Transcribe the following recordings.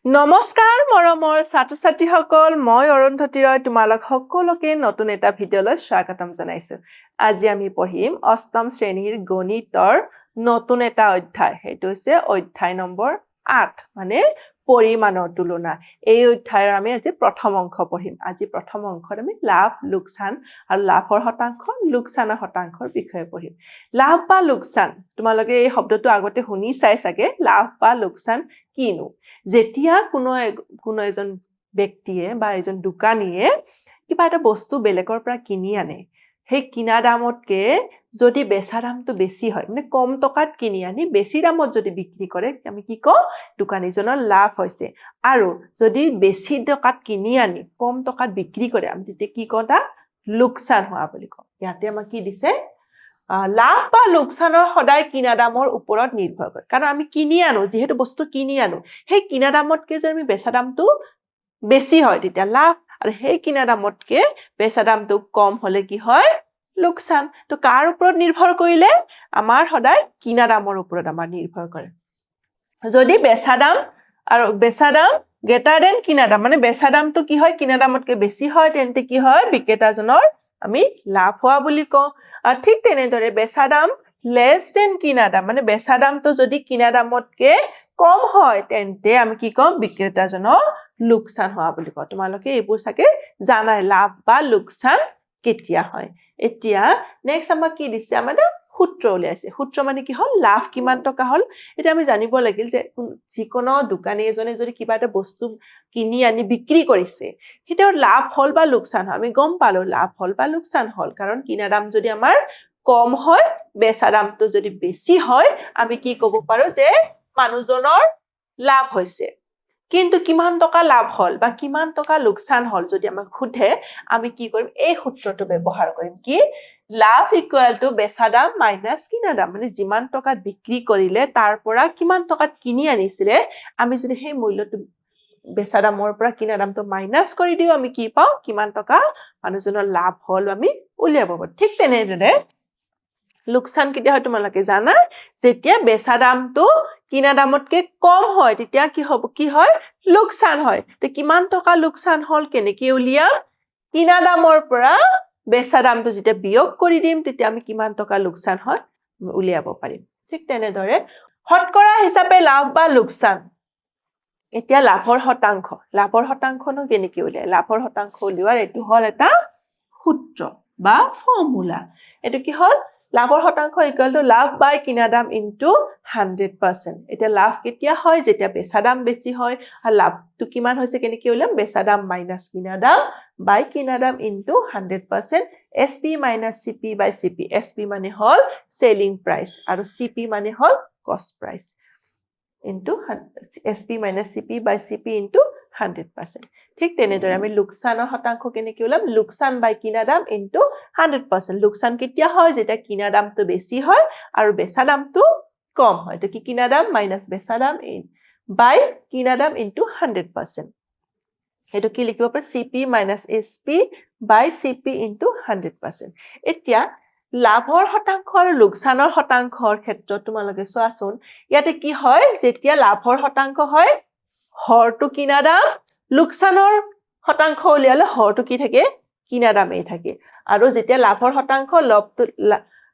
নমস্কাৰ মৰমৰ ছাত্ৰ-ছাত্ৰীসকল মই অৰুন্ধতী ৰয় তোমালোক সকলোকে নতুন এটা ভিডিঅ'লৈ স্বাগতম জনাইছো আজি আমি পঢ়িম অষ্টম শ্ৰেণীৰ গণিতৰ নতুন এটা অধ্যায় সেইটো হৈছে অধ্যায় নম্বৰ 8 মানে পৰিমাণৰ তুলনা এই অধ্যায়ৰ আমি আজি প্ৰথম অংশ পঢ়িম আজি প্ৰথম অংশত আমি লাভ লোকচান আৰু লাভৰ শতাংশ লোকচানৰ শতাংশৰ বিষয়ে পঢ়িম লাভ বা লোকচান তোমালোকে এই শব্দটো আগতে শুনি চাই চাগে লাভ বা লোকচান কিনো যেতিয়া কোনো এজন ব্যক্তিয়ে বা এজন দোকানীয়ে কিবা এটা বস্তু বেলেগৰ পৰা কিনি আনে সেই কিনা দামতকে যদি বেচা দামটো বেছি হয় মানে কম টকাত কিনি আনি বেছি দামত যদি বিক্ৰী কৰে আমি কি কওঁ দোকানীজনৰ লাভ হৈছে আৰু যদি বেছি টকাত কিনি আনি কম টকাত বিক্ৰী কৰে আমি তেতিয়া কি কওঁ তাক লোকচান হোৱা বুলি কওঁ ইয়াতে আমাক কি দিছে লাভ বা লোকচানৰ সদায় কিনা দামৰ ওপৰত নিৰ্ভৰ কৰে কাৰণ আমি কিনি আনো যেহেতু বস্তু কিনি আনো সেই কিনা দামতকে যদি আমি বেচা দামটো বেছি হয় তেতিয়া লাভ আৰু সেই কিনা দামতকে বেচা দামটো কম হলে কি হয় লোকচান তো কাৰ ওপৰত নিৰ্ভৰ কৰিলে আমাৰ সদায় কিনা দামৰ ওপৰত আমাৰ নিৰ্ভৰ কৰে যদি বেচা দাম আৰু বেচা দাম গ্ৰেটাৰ দেন কিনা দাম মানে বেচা দামটো কি হয় কিনা দামতকে বেছি হয় তেন্তে কি হয় বিক্ৰেতাজনৰ আমি লাভ হোৱা বুলি কওঁ আৰু ঠিক তেনেদৰে বেচা দাম লেছ দেন কিনা দাম মানে বেচা দামটো যদি কিনা দামতকে কম হয় তেন্তে আমি কি কওঁ বিক্ৰেতাজনৰ লোকচান হোৱা বুলি কওঁ তোমালোকে এইবোৰ চাগে জানাই লাভ বা লোকচান কেতিয়া হয় এতিয়া নেক্সট আমাক কি দিছে আমাৰ সূত্ৰ উলিয়াইছে সূত্ৰ মানে কি হল লাভ কিমান টকা হল এটা আমি জানিব লাগিল যে যিকোনো দোকানী এজনে যদি কিবা এটা বস্তু কিনি আনি বিক্ৰী কৰিছে হেতৰ লাভ হল বা লোকচান হল আমি গম পালো লাভ হল বা লোকচান হল কাৰণ কিনা দাম যদি আমাৰ কম হয় বেচা দামটো যদি বেছি হয় আমি কি ক'ব পাৰো যে মানুহজনৰ লাভ হৈছে কিন্তু কিমান টকা লাভ হল বা কিমান টকা লোকচান হল যদি আমাক খুধে আমি কি কৰিম এই সূত্ৰটো ব্যৱহাৰ কৰিম কি লাভ ইকুৱেল টু বেচা দাম মাইনাস কিনা দাম মানে যিমান টকাত বিক্ৰী কৰিলে তাৰ পৰা কিমান টকাত কিনি আনিছিলে আমি যদি সেই মূল্যটো বেচা দামৰ পৰা কিনা দামটো মাইনাস কৰি দিও আমি কি পাওঁ কিমান টকা মানুহজনৰ লাভ হল আমি উলিয়াব পাৰো ঠিক তেনেদৰে লোকচান কেতিয়া হয় তোমালোকে জানা যেতিয়া বেচা দামটো কিনা দামতকে কম হয় তেতিয়া কি হয় লোকচান হয় তে কিমান টকা লোকচান হল কেনেকৈ উলিয়াম কিনা দামৰ পৰা বেচা দামটো যেতিয়া বিয়োগ কৰি দিম তেতিয়া আমি কিমান টকা লোকচান হয় উলিয়াব পাৰিম ঠিক তেনেদৰে শতকৰা হিচাপে লাভ বা লোকচান এতিয়া লাভৰ শতাংশনো কেনেকৈ উলিয়ায় লাভৰ শতাংশ উলিওৱাৰ এইটো হল এটা সূত্ৰ বা ফৰ্মুলা এইটো কি হল লাভৰ শতাংশ ইকুৱেল টু লাভ বাই কিনা দাম ইনটু 100% এতিয়া লাভ কেতিয়া হয় যেতিয়া বেচা দাম বেছি হয় আৰু লাভটো কিমান হৈছে কেনেকৈ উলিয়াম বেচা দাম মাইনাস কিনা দাম বাই কিনা দাম ইনটু 100% SP মাইনাস CP বাই CP SP মানে হল সেলিং প্ৰাইস আৰু CP মানে হল কষ্ট price into SP minus CP বাই CP ইনটু 100% ঠিক তেনেদৰে আমি লোকচানৰ শতাংশ কেনেকৈ উলাম লোকচান বাই কিনা দাম ইনটু 100% লোকচান কেতিয়া হয় যেতিয়া কিনা দামটো বেছি হয় আৰু বেচা দামটো কম হয় তো কি কিনা দাম মাইনাস বেচা দাম বাই কিনা দাম ইনটু 100% হেতু কি লিখিব পাৰি CP মাইনাস SP বাই CP ইনটু 100% এতিয়া লাভৰ শতাংশ আৰু লোকচানৰ শতাংশৰ ক্ষেত্ৰত তোমালোকে চোৱাচোন ইয়াতে কি হয় যেতিয়া লাভৰ শতাংশ হয় হৰটো কিনা দাম লোকচানৰ শতাংশ উলিয়ালে হৰটো কি থাকে কিনা দামেই থাকে আৰু যেতিয়া লাভৰ শতাংশ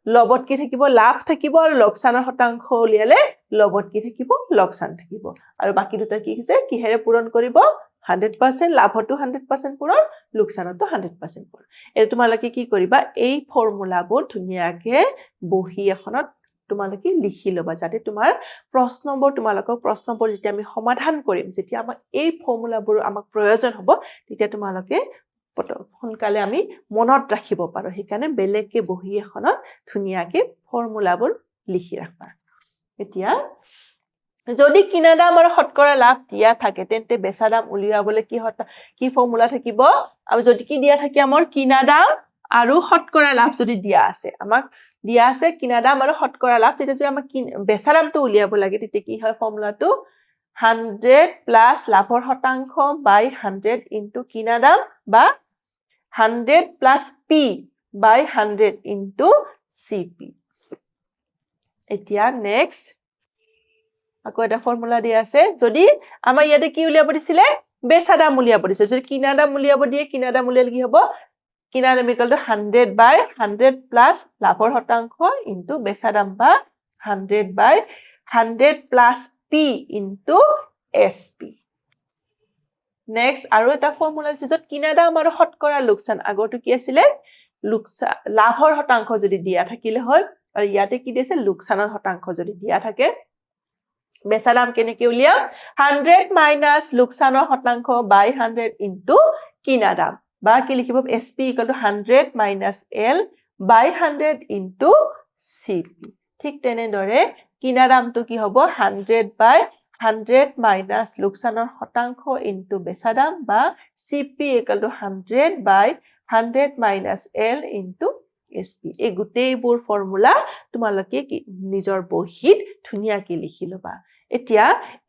লবত কি থাকিব লাভ থাকিব আৰু লোকচানৰ শতাংশ উলিয়ালে লবত কি থাকিব লোকচান থাকিব আৰু বাকি দুটা কি হৈছে কিহেৰে পূৰণ কৰিব 100% লাভটো 100% পূৰণ লোকচানটো 100% পূৰণ এটা তোমালোকে কি কৰিবা এই ফৰ্মুলাবোৰ ধুনীয়াকে বহি এখনত তোমালোকে লিখি লবা যাতে তোমাৰ প্ৰশ্নবোৰ যেতিয়া আমি সমাধান কৰিম যেতিয়া আমাক এই ফৰ্মুলাবোৰ আমাক প্ৰয়োজন হ'ব তেতিয়া তোমালোকে সোনকালে আমি মনত ৰাখিব পাৰো সেইকাৰণে বেলেগকে বহি এখনত ধুনীয়াকে ফৰ্মুলাবোৰ লিখি ৰাখবা এতিয়া যদি কিনা দাম আৰু শতকৰা লাভ দিয়া থাকে তেন্তে বেচা দাম উলিয়াবলৈ কি ফৰ্মুলা থাকিব আৰু যদি কি দিয়া থাকে আমাৰ কিনা দাম আৰু শতকৰা লাভ যদি দিয়া আছে আমাক দিয়া আছে কিনা দাম আৰু শতকৰা লাভ তেতিয়া যদি আমাক বেচা দামটো উলিয়াব লাগে তেতিয়া কি হয় ফৰ্মুলাটো 100 প্লাস লাভৰ শতাংশ বাই 100 ইনটু কিনা দাম বা 100 প্লাস P বাই 100 ইনটু CP এতিয়া নেক্সট আকৌ এটা ফৰ্মুলা দিয়া আছে যদি আমাৰ ইয়াতে কি উলিয়াব দিছিলে বেচা দাম উলিয়াব দিছে যদি কিনা দাম উলিয়াব দিয়ে কিনা দাম উলিয়ালে কি হ'ব কিনা দাম ইকুৱেল টু 100/100 প্লাছ লাভৰ শতাংশ ইনটু বেচা দাম বা 100/100 plus P into SP next আৰু এটা ফৰ্মুলা আছে য'ত কিনা দাম আৰু শতকৰা লোকচান আগৰটো কি আছিলে লাভৰ শতাংশ যদি দিয়া থাকিলে হয় আৰু ইয়াতে কি দিছে লোকচানৰ শতাংশ যদি দিয়া থাকে বেচা দাম কেনেকে উলিয়াম 100 মাইনাছ লোকচানৰ শতাংশ বাই 100 ইনটু কিনা দাম বা কি লিখিব SP equal to 100 minus L by 100 into CP ঠিক তেনেদৰে কিনা দামটো কি হ'ব 100/100 মাইনাছ লোকচানৰ শতাংশ ইনটু বেচা দাম বা CP equal to 100/100 minus L into SP এই গোটেইবোৰ ফৰ্মুলা তোমালোকে নিজৰ বহীত ধুনীয়াকৈ লিখি ল'বা এতিয়া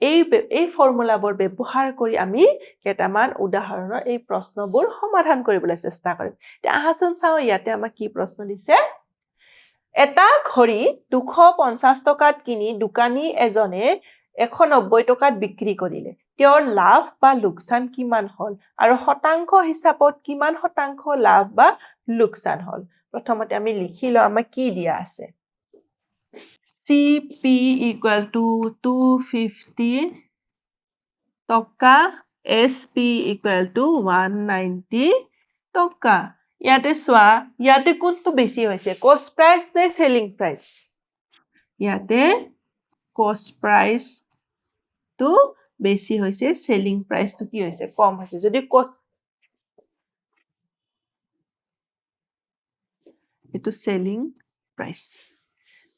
এই ফৰ্মুলাবোৰ ব্যৱহাৰ কৰি আমি কেইটামান উদাহৰণৰ এই প্ৰশ্নবোৰ সমাধান কৰিবলৈ চেষ্টা কৰিম এতিয়া আহাচোন চাওঁ ইয়াতে আমাক কি প্ৰশ্ন দিছে এটা ঘড়ী 250 টকাত কিনি দোকানী এজনে 190 টকাত বিক্ৰী কৰিলে তেওঁৰ লাভ বা লোকচান কিমান হল আৰু শতাংশ হিচাপত কিমান শতাংশ লাভ বা লোকচান হল প্ৰথমতে আমি লিখি লওঁ আমাক কি দিয়া আছে CP equal to 250 টকা SP equal to 190 টকা ইয়াতে চোৱা ইয়াতে কোনটো বেছি হৈছে কষ্ট প্ৰাইস নে সেলিং প্ৰাইস ইয়াতে কষ্ট প্ৰাইস তো বেছি হৈছে সেলিং প্ৰাইস তো কি হৈছে কম হৈছে যদি কষ্ট এটো সেলিং প্ৰাইস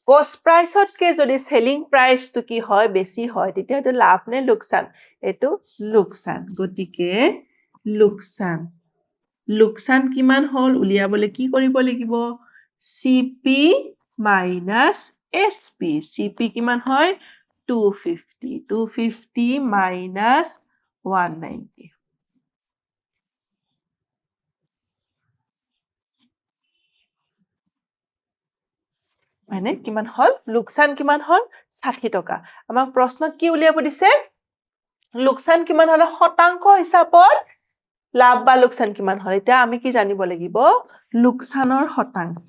কষ্ট প্ৰাইসতকে যদি সেলিং প্ৰাইসটো কি হয় বেছি হয় তেতিয়া এটো লাভ নে লোকসান এটো লোকসান গতিকে লোকসান কিমান হল উলিয়াবলে কি কৰিব লাগিব CP minus SP CP কিমান হয় 250 minus 190 মানে কিমান হল লোকসান কিমান হল 60 টকা আমাক প্ৰশ্নত কি উলিয়াব দিছে লোকসান কিমান হল শতাংশ হিচাপত লাভ বা লোকসান কিমান হল এটা আমি কি জানিব লাগিব লোকসানৰ শতাংশ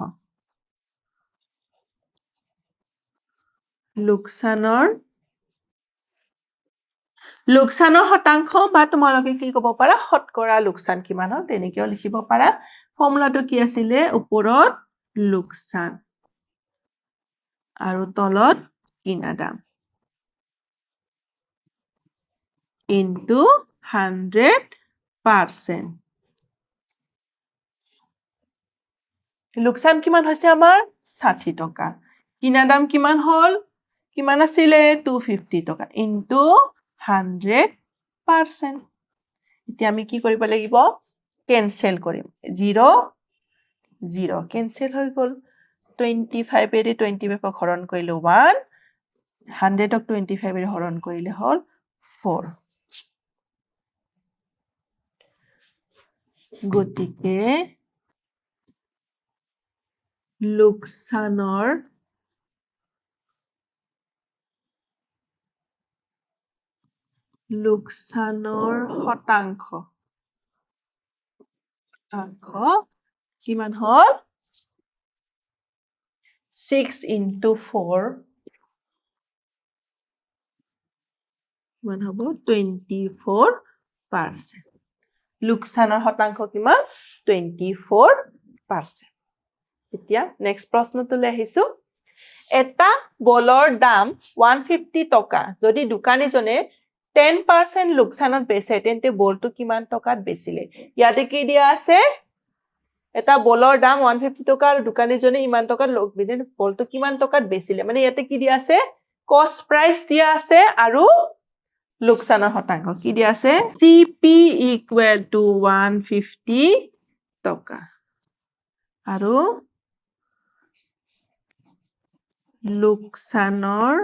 লোকসানৰ শতাংশ বা তোমালোকে কি ক'ব পাৰা শতকৰা লোকসান কিমান হল তেনেকেও লিখিব পাৰা ফৰ্মুলাটো কি আছিল ওপৰত লোকসান আৰু তলত কিনা দাম into 100% লোকসান কিমান হৈছে আমাৰ 60 টকা কিনা দাম কিমান হল কিমান আছিল 250 টকা into 100% এতিয়া আমি কি কৰিব লাগিব কেনসেল কৰিম 0 0 কেনসেল হৈ গল 25 এৰি 25 হৰণ কৰিলে 1 100 ক 25 এৰি হৰণ কৰিলে হল 4 গতিকে লোকসানৰ শতাংশ কিমান হল 6 into 4 কিমান হ'ব 24% লোকসানৰ শতাংশ কিমান 24% এতিয়া নেক্সট প্ৰশ্নটোলৈ আহিছো এটা বলৰ দাম 150 টকা যদি দোকানীজনে 10% লোকসানত বেচে তেন্তে বলটো কিমান টকাত বেচিলে ইয়াতে কি দিয়া আছে এটা বলৰ দাম 150 টকা আৰু দোকানীজনে ইমান টকাত বলটো কিমান টকাত বেচিলে মানে ইয়াতে কি দিয়া আছে কষ্ট প্ৰাইস দিয়া আছে আৰু লোকসানৰ শতাংশ কি দিয়া আছে CP equal to 150 টকা আৰু লোকসানৰ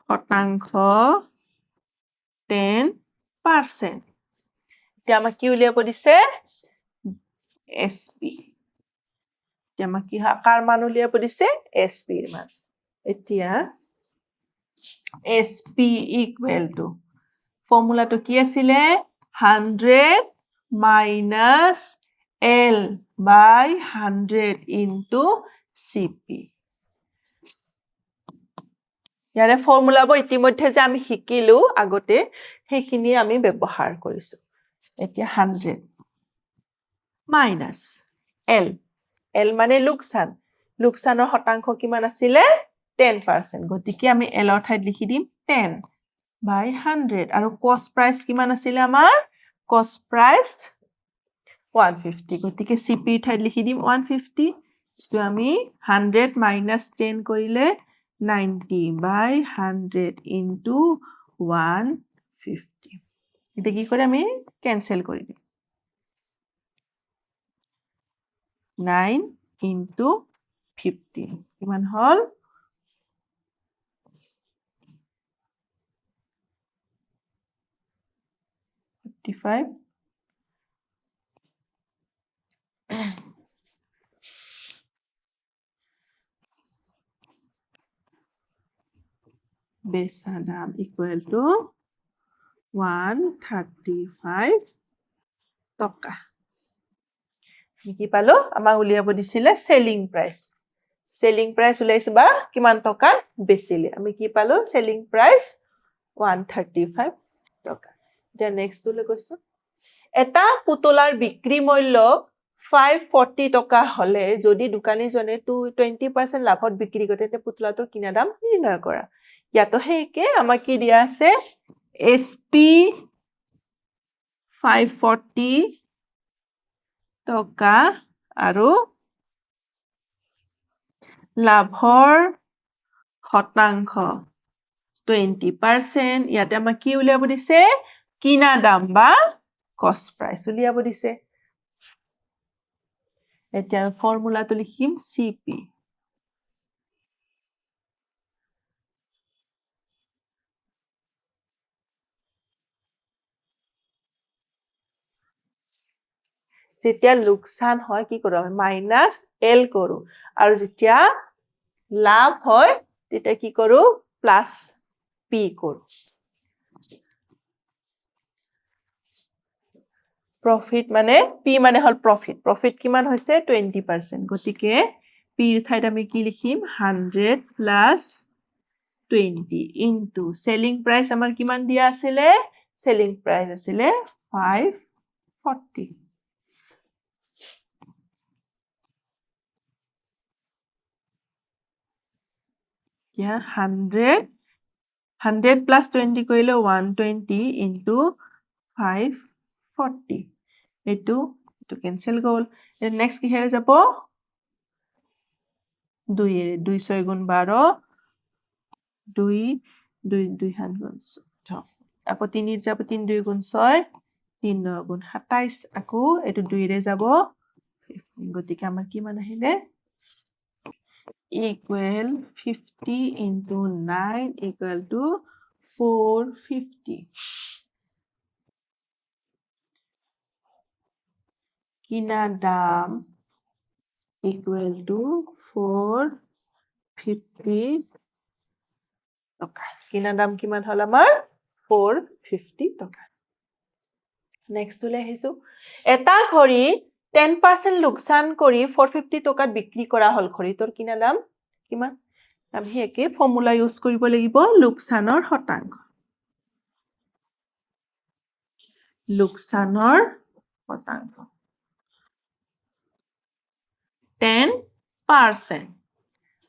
শতাংশ 10% এতিয়া আমাক কি উলিয়াব দিছে SP এতিয়া আমাক কি কাৰ মান উলিয়াব দিছে SP ৰ মান এতিয়া SP equal to ফৰ্মুলাটো কি আছিলে 100 minus L by 100 into CP ইয়াৰে ফৰ্মুলাবোৰ ইতিমধ্যে যে আমি শিকিলো আগতে সেইখিনি আমি ব্যৱহাৰ কৰিছো এতিয়া 100 minus L L মানে লোকচান লোকচানৰ শতাংশ কিমান আছিলে 10% গতিকে আমি L ৰ ঠাইত লিখি দিম 10 by 100 আৰু cost price কিমান আছিলে আমাৰ cost price 150 গতিকে CP ৰ ঠাইত লিখি দিম 150 তো আমি 100 minus 10 কৰিলে 90 by 100 into 150 এটা কি করে আমি ক্যান্সেল করে দিই 9 into 50 কিমান হল 55 বেচা দাম equal to 135 টকা কি পালো আমাক উলিয়াব দিছিলে সেলিং প্রাইস উলাইছে বা কিমান টকা বেচিলে আমি কি পালো সেলিং প্রাইস 135 টকা এতিয়া নেক্সট টুলে কৈছো এটা পুতলাৰ বিক্ৰী মূল্য 540 টকা হলে যদি দোকানীজনে 20% লাভত বিক্ৰী কৰে তে পুতলাটোৰ কিনা দাম নিৰ্ণয় কৰা ইয়াতো হেকে আমাক কি দিয়া আছে SP 540 টকা আৰু লাভৰ শতাংশ 20% ইয়াতে আমাক কি উলিয়াব দিছে কিনা দাম বা cost price উলিয়াব দিছে এতিয়া ফৰ্মুলাটো লিখিম CP যেতিয়া লোকসান হয় কি কৰো আমি মাইনাস L কৰো আৰু যেতিয়া লাভ হয় তেতিয়া কি কৰো প্লাস P কৰো প্ৰফিট মানে P মানে হল প্ৰফিট কিমান হৈছে 20% গতিকে P ৰ ঠাইত আমি কি লিখিম 100 plus 20 into selling price আমাৰ কিমান দিয়া আছিলে selling price আছিলে 540 Yeah, 100 plus 20 কৰিলে 120 into 540 এইটো cancel গল next কি হেৰে যাব 2 2 6 গুণ 12 2 2 2 হাত গুণ আকৌ 3 যাব 3 2 গুণ 6 3 9 গুণ 27 আকৌ এইটো 2 ৰে যাব 15 গতিকে আমাৰ কিমান আহিলে equal 50 into 9 equal to 450 কিনা দাম equal to 450 টকা কিনা দাম কিমান হল আমাৰ 450 টকা নেক্সট উলে আহিছো এটা ঘড়ী 10% লোকসান কৰি 450 টকাত বিক্ৰী কৰা হল ঘড়ীটোৰ কিনা দাম কিমান আমি একে ফৰ্মুলা ইউজ কৰিব লাগিব লোকসানৰ শতাংশ লোকসানৰ শতাংশ 10%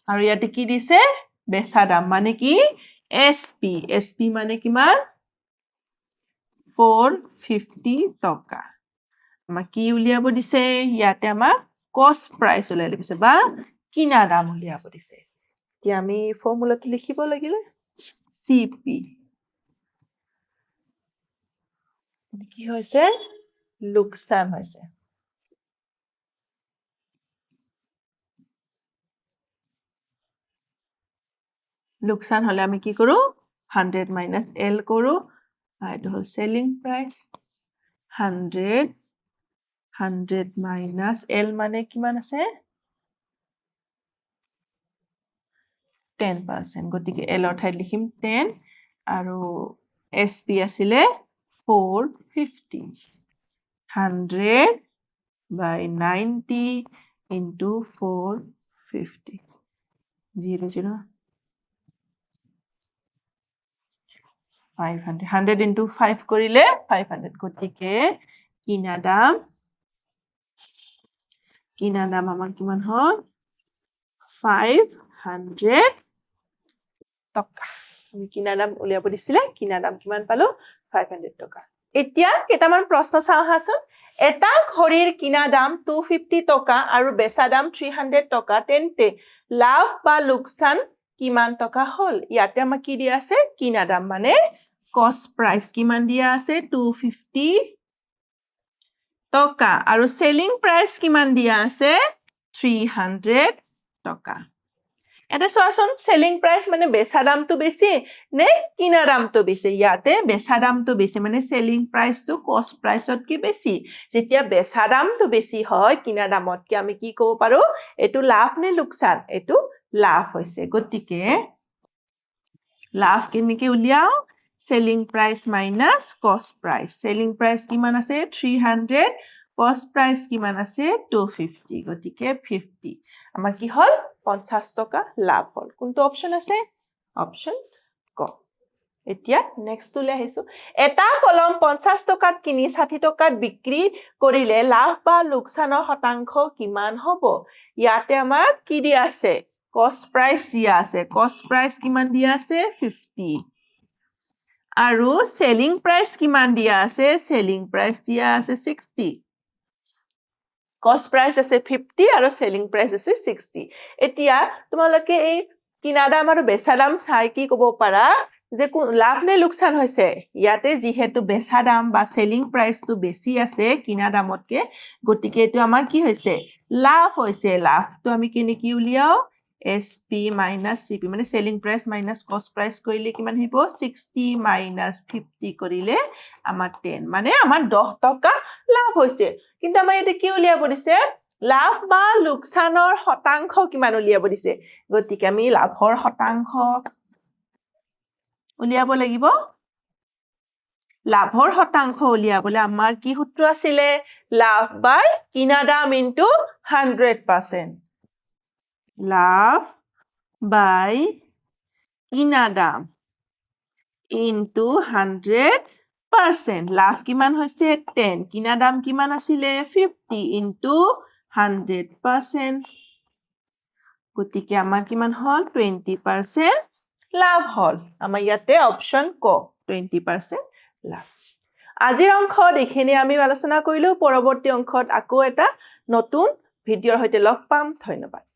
আৰু ইয়াতে কি দিছে বেচা দাম মানে কি SP মানে কিমান 450 টকা আমাক কি উলিয়াব দিছে ইয়াতে আমাক cost price উলিয়াব দিছে বা কিনা দাম উলিয়াব দিছে এতিয়া আমি ফৰ্মুলাটো লিখিব লাগিলে CP কি হৈছে লোকসান হৈছে লোকসান হলে আমি কি কৰো 100 minus L কৰো এটা হল selling price 100 minus L মানে কিমান আছে 10%. গতিকে L ৰ ঠাইত লিখিম 10 আৰু SP আছিলে 450. 100 by 90 into 450. 0, 0. 500. 100 into 5 কৰিলে 500. গতিকে কিনা দাম আমাৰ কিমান হ'ল 500 টকা আমি কিনা দাম উলিয়াব দিছিলে কিনা দাম কিমান পালো 500 টকা এতিয়া কেইটামান প্ৰশ্ন চাও আহাচোন এটা ঘড়ীৰ কিনা দাম 250 টকা আৰু বেচা দাম 300 টকা তেন্তে লাভ বা লোকসান কিমান টকা হল ইয়াতে আমাক কি দিয়া আছে কিনা দাম মানে কষ্ট প্ৰাইস কিমান দিয়া আছে 250 টকা আৰু সেলিং প্ৰাইস কিমান দিয়া আছে 300 টকা এটা চোৱাচোন সেলিং প্ৰাইস মানে বেচা দামটো বেছি নে কিনা দামটো বেছি ইয়াতে বেচা দামটো বেছি মানে সেলিং প্ৰাইসটো কষ্ট প্ৰাইসত কি বেছি যেতিয়া বেচা দামটো বেছি হয় কিনা দামত কি আমি কি ক'ব পাৰো এটো লাভ নে লোকসান এটো লাভ হৈছে গতিকে লাভ কেনেকৈ উলিয়াও selling price minus cost price selling price কিমান আছে 300 cost price কিমান আছে 250 গতিকে 50 আমাৰ কি হল 50 টকা লাভ হল কোনটো অপচন আছে অপচন ক এতিয়া নেক্সট তুলে আহিছো এটা কলম 50 টকাত কিনি 60 টকাত বিক্ৰী কৰিলে লাভ বা লোকসানৰ শতাংশ কিমান হ'ব ইয়াতে আমাক কি দিয়া আছে cost price দিয়া আছে cost price কিমান দিয়া আছে 50 আৰু selling price কিমান দিয়া আছে selling price দিয়া আছে 60 cost price আছে 50 আৰু selling price আছে 60 এতিয়া তোমালোকে এই কিনা দাম আৰু বেচা দাম চাই কি ক'ব পাৰা যে লাভ নে লোকসান হৈছে ইয়াতে যিহেতু বেচা দাম বা selling price টো বেছি আছে কিনা দামতকে গতিকে এটো আমাৰ কি হৈছে লাভ হৈছে লাভটো আমি কেনেকৈ উলিয়াও SP minus CP মানে selling price minus cost price কৰিলে কিমান হ'ব 60 minus 50 কৰিলে আমাৰ 10 মানে আমাৰ 10 টকা লাভ হৈছে কিন্তু আমাৰ ইয়াতে কি উলিয়াব দিছে লাভ বা লোকসানৰ শতাংশ কিমান উলিয়াব দিছে গতিকে আমি লাভৰ শতাংশ উলিয়াব লাগিব লাভৰ শতাংশ উলিয়াবলৈ আমাৰ কি সূত্ৰ আছিলে লাভ বাই কিনা দাম ইনটু 100% লাভ বাই কিনা দাম ইনটু 100% লাভ কিমান হৈছে 10 কিনা দাম কিমান আছিলে 50 ইনটু 100% গতিকে আমাৰ কিমান হল 20% লাভ হল আমাৰ ইয়াতে অপচন ক 20% লাভ আজিৰ অংকত এইখিনি আমি আলোচনা কৰিলো পৰৱৰ্তী অংকত আকৌ এটা নতুন ভিডিঅৰ সৈতে লগ পাম ধন্যবাদ